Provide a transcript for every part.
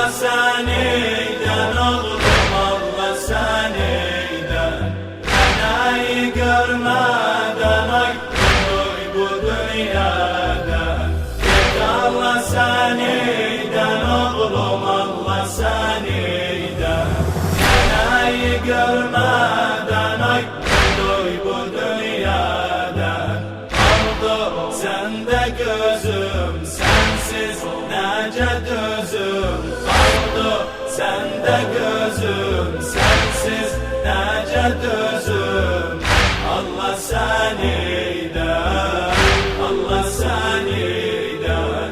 Allah seniden oğlum, Allah seniden. Fenayı görmeden ay bu dünyada. Git Allah seniden oğlum, Allah seniden. Fenayı görmeden ay bu dünyada. Oldu sende gözüm, sensiz nece düzüm. Oldu sende gözüm, sensiz nece düzüm. Allah seniden, Allah seniden.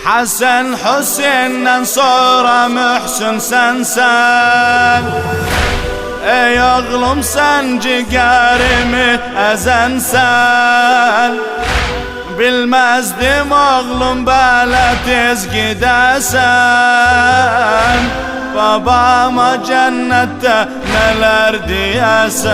Hasan Hüseyin'den sonra Mühsin sensen. Ey oğlum sen ciğerimi ezensen. Bilmezdim oğlum böyle tez gidesen. Babama cennette neler diyesen.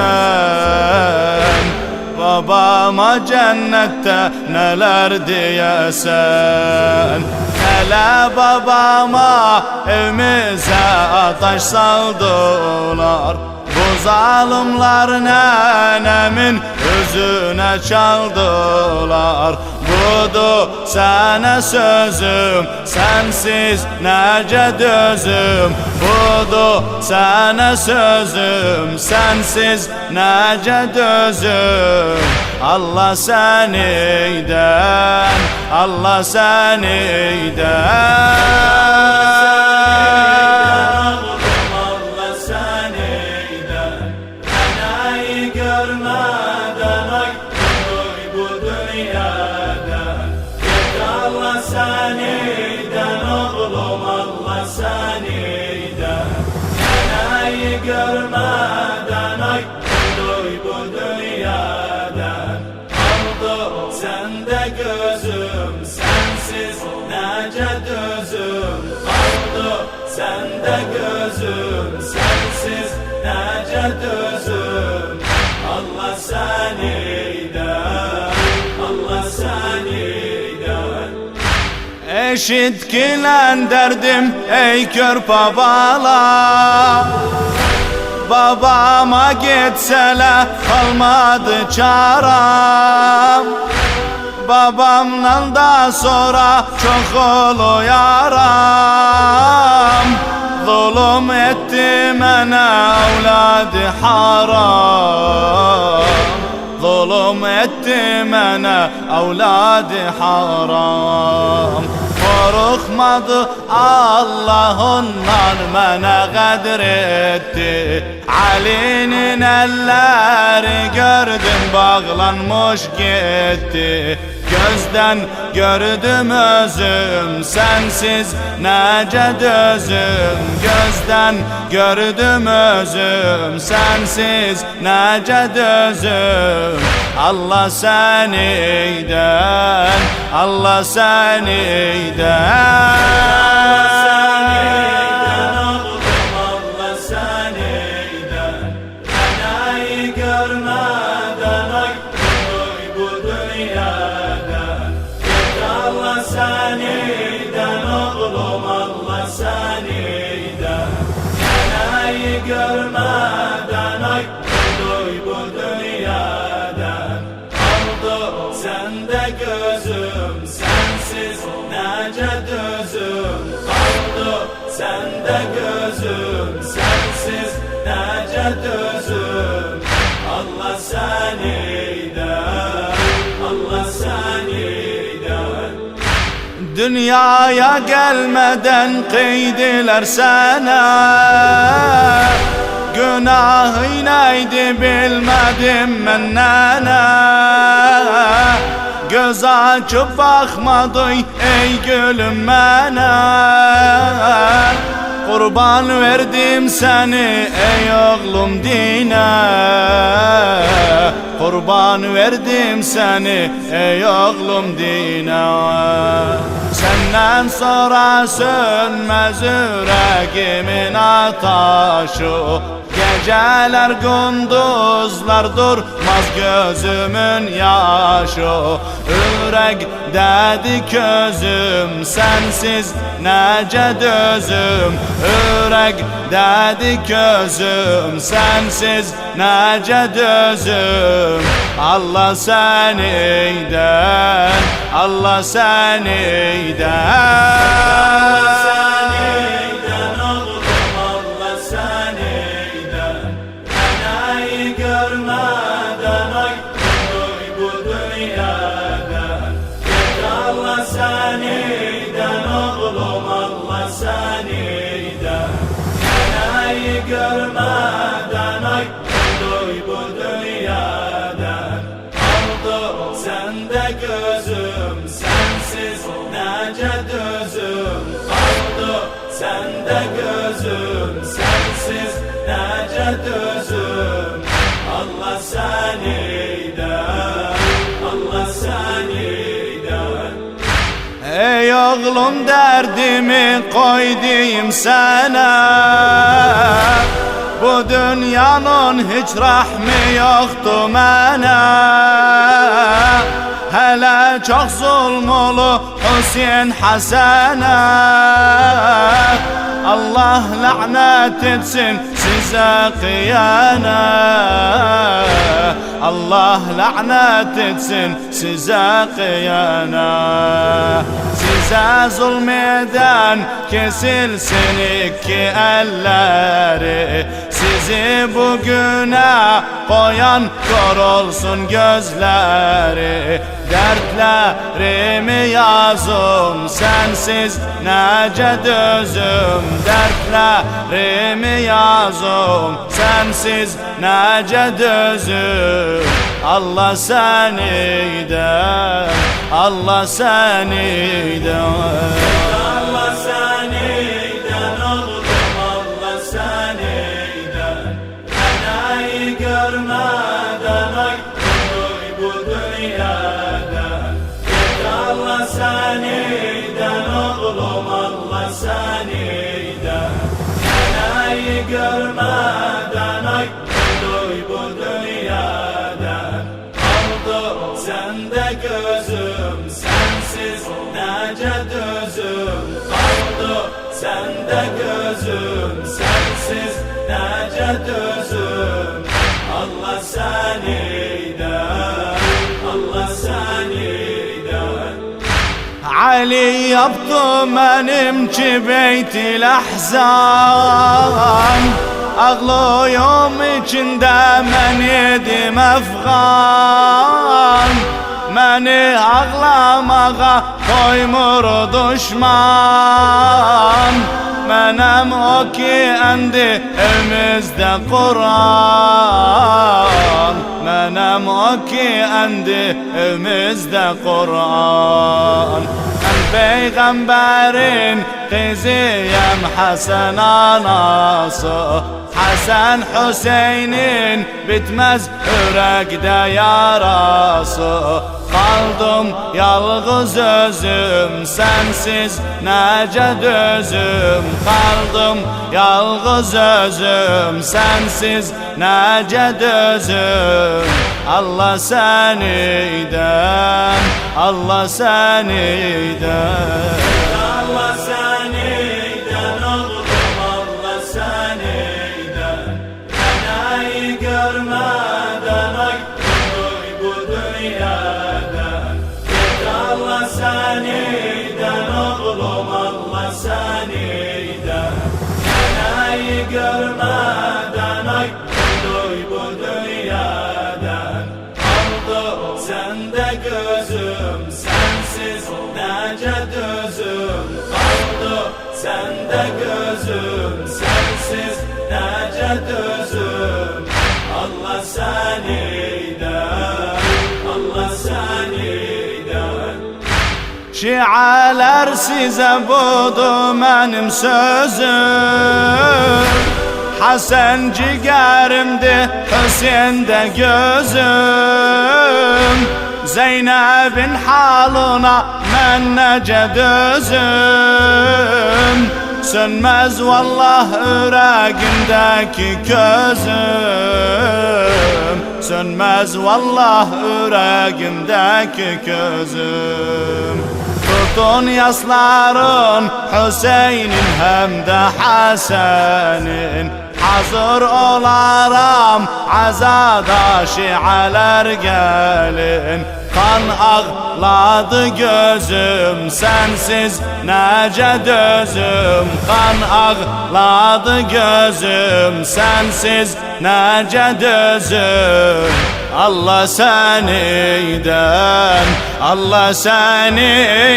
Babama cennette neler diyesen. Hele babama evimize ateş saldılar. Bu zalimler nenemin özüne çaldılar. Budu sana sözüm, sensiz nece dözüm. Budu sana sözüm, sensiz nece dözüm. Allah seniden, Allah seniden. Görmeden ay bu dünyada. Git Allah seniden oğlum, Allah seniden. Fenayı görmeden ay bu dünyada. Oldu sende gözüm, sensiz nece düzüm. Oldu sende gözüm, sensiz nece düzüm. Allah seniden, Allah seniden. Eşit kilen derdim ey körpe bala. Babama gitsele kalmadı çaram. Babamdan da sonra çok olu yaram. Zulüm etti mene evladı haram. Zulüm etti mene evladı haram. Korkmadı Allah'ından mene kadir etti. Ali'nin elleri gördüm bağlanmış gitti. Gözden gördüm özüm, sensiz nece dözüm. Gözden gördüm özüm, sensiz nece dözüm. Allah seniden, Allah seniden. Allah seniden. Fenayı görmeden ay bu dünyada. Git Allah seniden oğlum, Allah seniden. Fenayı görmeden ay bu dünyada. Oldu sende gözüm, sensiz nece düzüm. Oldu sende gözüm, sensiz nece düzüm. Allah seniden, Allah seniden. Dünyaya gelmeden kıydılar sana. Günahı neydi bilmedim ben nene. Göz açıp bakmadı ey gülüm bana. Kurban verdim seni ey oğlum dine. Kurban verdim seni ey oğlum dine. Senden sonra sönmez yüreğimin ataşı. Geceler gündüzler durmaz gözümün yaşı. Yürekdedir közüm sensiz nece dözüm. Yürekdedir közüm sensiz nece dözüm. Allah seniden, Allah seniden. Görmeden ay duy bu dünyadan. Oldu sende gözüm sensiz nece dözüm. Oldu sende gözüm sensiz nece dözüm. Allah seniden, Allah seniden. Ey oğlum derdimi koydum sana. Bu dünyanın hiç rahmi yoktu mənə. Hele çok zulm olu Hüseyin Hasan'a. Allah lanet etsin size kıyana. Allah lanet etsin size kıyana. Size zulmeden kesilsin iki elleri. Sizi bugüne koyan kör olsun gözleri. Dertlerimi yazım sensiz nece dözüm. Dertlerimi yazım sensiz nece dözüm. Allah seniden, Allah seniden. Allah seniden oğlum, Allah seniden. Enayı görmeden ay duy bu dünyadan. Allah seniden oğlum, Allah seniden. Enayı görmeden ay duy bu dünyadan. Oldu sende gözüm sensiz nece dözüm. Oldu sende gözüm sensiz nece dözüm. Allah seniden, Allah seniden. Ali yaptı benimki beytil ahzan. Ağlıyorum içinde ben yedim Afgan. Beni ağlamağa koymur düşman. Benim o ki endi evimizde Kur'an. Benim o ki endi evimizde Kur'an. Ben peygamberin kızıyım Hasan anası. Hasan Hüseyin'in bitmez yürekte yarası. Kaldım yalğız özüm sensiz nece dözüm. Kaldım yalğız özüm sensiz nece dözüm. Allah seniden, Allah seniden. Allah seniden oğlum, Allah seniden. Enayı görmeden ay duy bu dünyadan. Allah seniden oğlum, Allah seniden. Enayı görmeden ay duy bu dünyadan. Oldu sende gözüm sensiz nece dözüm. Oldu sende gözüm sensiz nece dözüm. Allah seniden, Allah seniden. Şialar size budu benim sözüm. Hasan ciğerimdi, Hüseyin de gözüm. Zeynep'in halına ben nece dözüm. sönmez vallah yüreğimdeki közüm, sönmez vallah yüreğimdeki közüm. Tutun yasların Hüseyin'in hem de Hasan'in, hazır olaram azada şialar gelin. Kan ağladı gözüm sensiz nece dözüm, kan ağladı gözüm sensiz nece dözüm. Allah seniden, Allah seniden.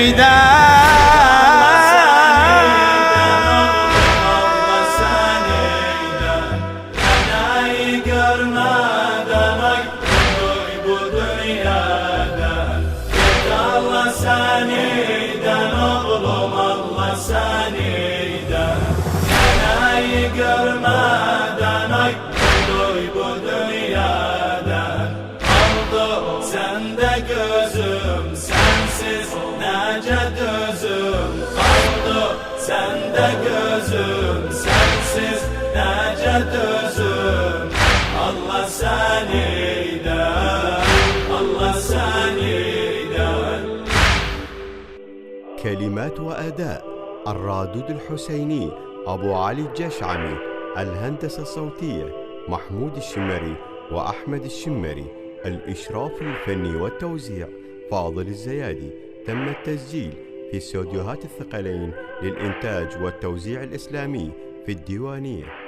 Allah seniden oğlum, Allah seniden. Fenayı görmeden ay duy bu dünyadan. Oldu sende gözüm sensiz nece dözüm. Oldu sende gözüm sensiz nece dözüm. Allah seniden, Allah seniden. كلمات وأداء الرادود الحسيني أبو علي الجشعمي. الهندسة الصوتية محمود الشمري وأحمد الشمري. الإشراف الفني والتوزيع فاضل الزيادي. تم التسجيل في استوديوهات الثقلين للإنتاج والتوزيع الإسلامي في الديوانية.